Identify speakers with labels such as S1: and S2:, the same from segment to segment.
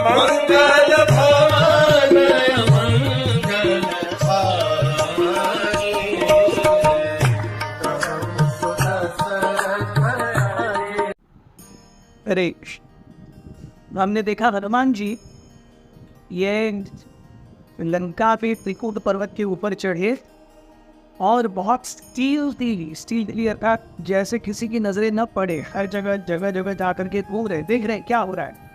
S1: मंगल भवन मंगल हारी।
S2: अरे हमने देखा हनुमान जी ये लंका पे त्रिकूट पर्वत के ऊपर चढ़े और बहुत स्टील अर्थात जैसे किसी की नजरें न पड़े, हर जगह जगह जगह जा करके घूम रहे, देख रहे क्या हो रहा है।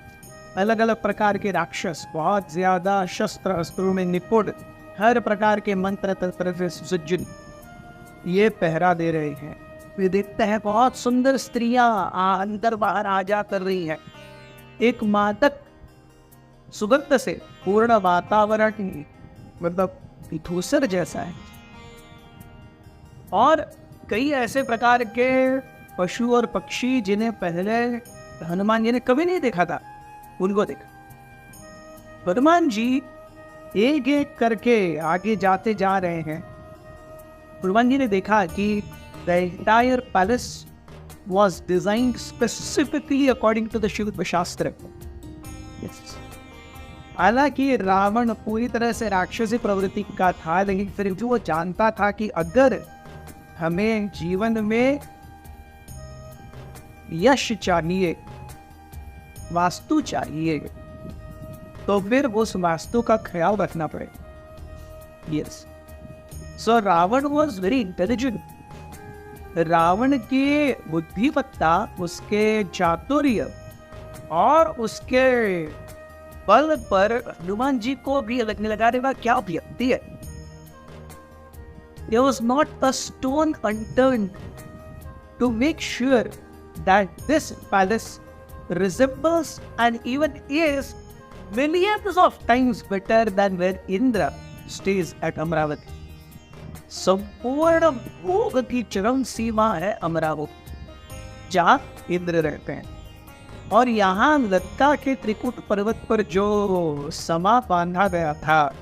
S2: अलग अलग प्रकार के राक्षस, बहुत ज्यादा शस्त्र अस्त्रों में निपुण, हर प्रकार के मंत्र तंत्र से सुसज्जित, ये पहरा दे रहे हैं। वे देखते हैं बहुत सुंदर स्त्रियां अंदर बाहर आ जा कर रही हैं। एक मादक सुगंध से पूर्ण वातावरण मतलब धूसर जैसा है। और कई ऐसे प्रकार के पशु और पक्षी जिन्हें पहले हनुमान जी ने कभी नहीं देखा था, उनको देखा। हनुमान जी एक एक करके आगे जाते जा रहे हैं। हनुमान जी ने देखा कि the entire palace was designed specifically according to the Shiv Shastra. हालांकि रावण पूरी तरह से राक्षसी प्रवृत्ति का था, लेकिन फिर भी वो जानता था कि अगर हमें जीवन में यश चाहिए, वास्तु चाहिए, तो फिर उस वास्तु का ख्याल रखना पड़ेगा। Yes, so Ravan was very intelligent. Ravan की बुद्धिमत्ता, उसके चातुर्य और उसके बल पर हनुमान जी को भी लगने लगा रहा क्या व्यक्ति है। There was not a stone unturned to make sure that this palace resembles and even is millions of times better than where Indra stays at Amravati। संपूर्ण भोग की चरम सीमा है अमरावती, जहाँ इंद्र रहते हैं। और यहाँ लंका के त्रिकूट पर्वत पर जो समा बांधा गया था,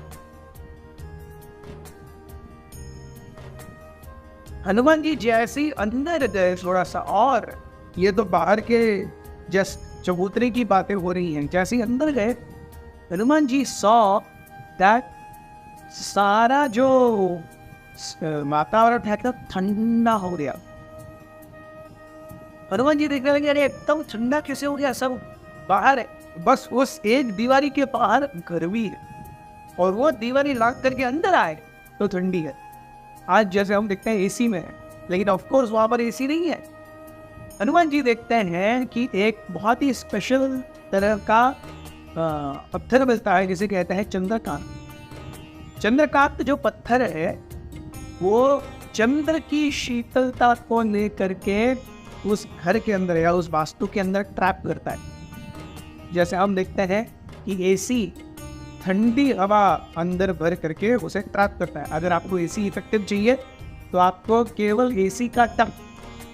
S2: हनुमान जी जैसे ही अंदर गए थोड़ा सा, और ये तो बाहर के जस्ट चबूतरे की बातें हो रही हैं, जैसे ही अंदर गए हनुमान जी सॉ दैट सारा जो वातावरण था एकदम ठंडा हो गया। हनुमान जी देखने लगे, अरे एकदम ठंडा कैसे हो गया, सब बाहर है, बस उस एक दीवारी के बाहर गर्मी है, और वो दीवारी लाग करके अंदर आए तो ठंडी है। आज जैसे हम देखते हैं एसी में है, लेकिन ऑफ कोर्स वहां पर एसी नहीं है। हनुमान जी देखते हैं कि एक बहुत ही स्पेशल तरह का पत्थर मिलता है, जिसे कहते हैं चंद्रकांत। चंद्रकांत जो पत्थर है वो चंद्र की शीतलता को लेकर के उस घर के अंदर या उस वास्तु के अंदर ट्रैप करता है। जैसे हम देखते हैं कि एसी ठंडी हवा अंदर भर करके उसे ट्रैप करता है। अगर आपको एसी इफेक्टिव चाहिए तो आपको केवल एसी का टप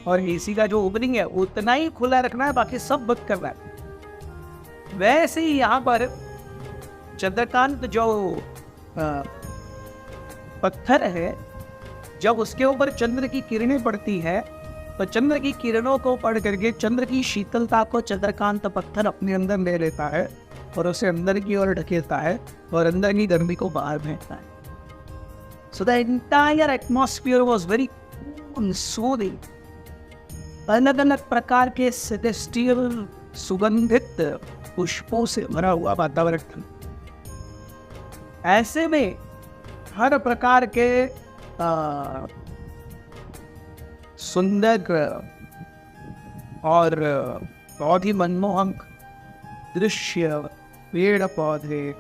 S2: और एसी का जो ओपनिंग है उतना ही खुला रखना है, बाकी सब बंद करना है। वैसे ही यहाँ पर चंद्रकांत जो पत्थर है, जब उसके ऊपर चंद्र की किरणें पड़ती है तो चंद्र की किरणों को पढ़ करके चंद्र की शीतलता को चंद्रकांत पत्थर अपने अंदर ले लेता है और उसे अंदर की ओर ढकेलता है और अंदर की गर्मी को बाहर फेंकता है। So the entire atmosphere was very soothing. अलग अलग प्रकार के सेलेस्टियल सुगंधित पुष्पों से भरा हुआ वातावरण था। ऐसे में हर प्रकार के सुंदर और बहुत ही मनमोहक दृश्य, पेड़ पौधे,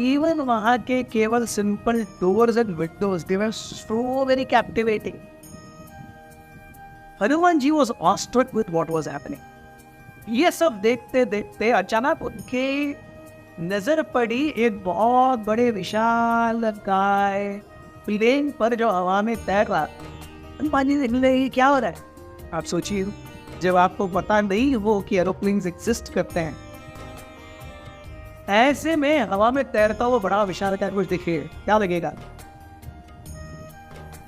S2: इवन वहाँ के केवल simple doors and windows, they were so very captivating. Hanuman ji was awestruck with what was happening. ये सब देखते देखते अचानक उनके नजर पड़ी एक बहुत बड़े विशाल गाय प्लेन पर जो हवा में तैर रहा। हनुमान जी देखने लगे क्या हो रहा है। आप सोचिए, जब आपको पता नहीं हो कि एरोप्लेन्स एग्जिस्ट करते हैं, ऐसे में हवा में तैरता हुआ बड़ा विशाल क्या कुछ दिखे, क्या लगेगा।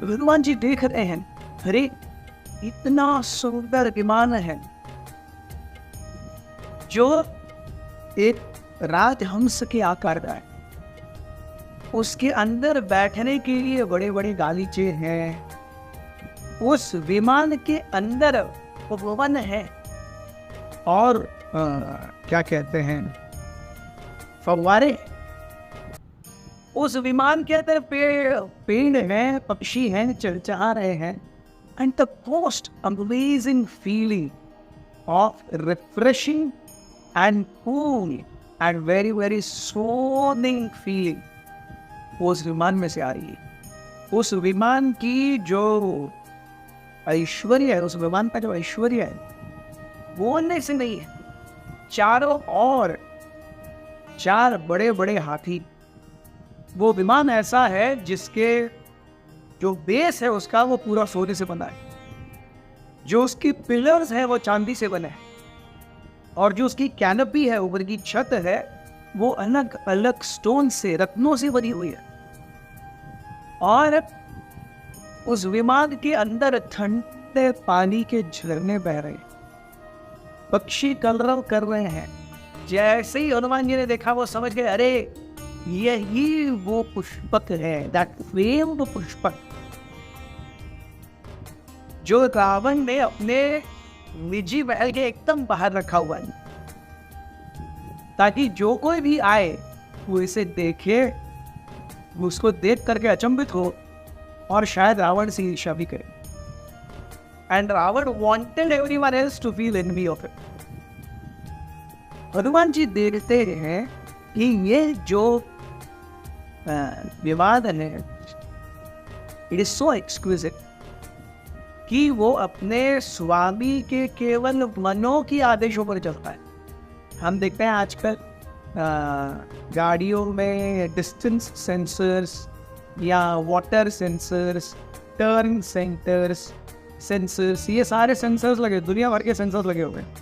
S2: हनुमान जी देख रहे हैं, अरे इतना सुंदर विमान है जो एक राजहंस के आकार का है। उसके अंदर बैठने के लिए बड़े बड़े गालीचे हैं। उस विमान के अंदर भवन है और क्या कहते हैं, फव्वारे। उस विमान के अंदर पेड़ हैं, पक्षी हैं, चहचहा रहे हैं। And the most amazing feeling of refreshing and cool and very very soothing feeling उस विमान में से आ रही है। उस विमान की जो ऐश्वर्य है, उस विमान का जो ऐश्वर्य है वो अन्य से नहीं है। चारों ओर 4 बड़े बड़े हाथी। वो विमान ऐसा है जिसके जो बेस है उसका वो पूरा सोने से बना है, जो उसकी पिलर्स है वो चांदी से बने हैं, और जो उसकी कैनपी है, ऊपर की छत है, वो अलग अलग स्टोन से, रत्नों से बनी हुई है। और उस विमान के अंदर ठंडे पानी के झरने बह रहे हैं, पक्षी कलरव कर रहे हैं। जैसे ही हनुमान जी ने देखा वो समझ गए, अरे यही वो पुष्पक है, दैट फेम्ड पुष्पक जो रावण ने अपने निजी महल के एकदम बाहर रखा हुआ है, ताकि जो कोई भी आए वो इसे देखे, वो उसको देख करके अचंभित हो और शायद रावण से ईर्ष्या भी करे। And Ravan wanted everyone else to feel envy of it. Hanuman ji देखते हैं कि ये जो विवाद है, इट इज सो एक्सक्लूसिव कि वो अपने स्वामी के केवल मनों की आदेशों पर चलता है। हम देखते हैं आजकल गाड़ियों में डिस्टेंस सेंसर्स या वाटर सेंसर्स, टर्न सेंसर्स, ये सारे सेंसर्स लगे, दुनिया भर के सेंसर्स लगे हुए हैं।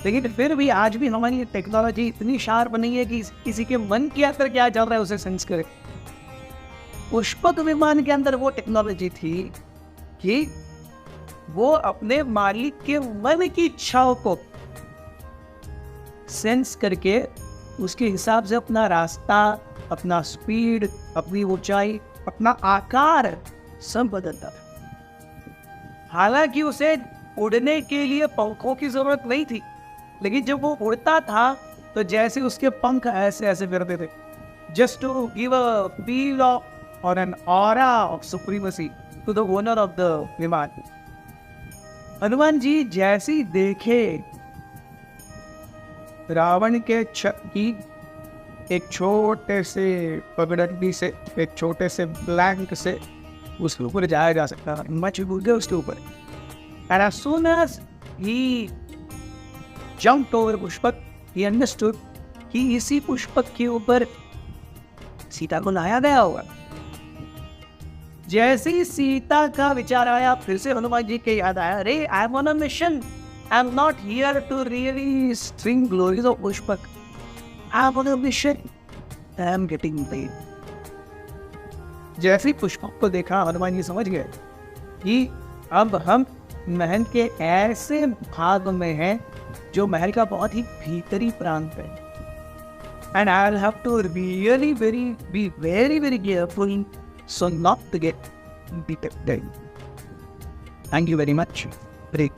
S2: लेकिन फिर भी आज भी हमारी टेक्नोलॉजी इतनी शार्प नहीं है कि किसी के मन के अंदर क्या चल रहा है उसे सेंस करे। पुष्पक विमान के अंदर वो टेक्नोलॉजी थी कि वो अपने मालिक के मन की इच्छाओं को सेंस करके उसके हिसाब से अपना रास्ता, अपना स्पीड, अपनी ऊंचाई, अपना आकार सब बदलता था। हालांकि उसे उड़ने के लिए पंखों की जरूरत नहीं थी, लेकिन जब वो उड़ता था तो जैसे उसके पंख ऐसे ऐसे करते थे, just to give a feel of और an aura of supremacy to the owner of the विमान। हनुमान जी जैसे ही देखे रावण के छत की एक छोटे से पगडंडी से, एक छोटे से ब्लैंक से उसके ऊपर जाया जा सकता है, मच भूल गए उसके ऊपर। And as soon as he jumped over Pushpak, he understood कि इसी पुष्पक के ऊपर सीता को लाया गया होगा। जैसे ही सीता का विचार आया, फिर से हनुमान जी के याद आया, अरे I am on a mission, I am not here to really string glories of Pushpak, I am on a mission, I am getting late. जैसे ही पुष्पक को देखा, हनुमान जी समझ गए कि अब हम महल के ऐसे भाग में हैं जो महल का बहुत ही भीतरी प्रांत है। And I will have to really be very careful so not to get detected. Thank you very much. Break.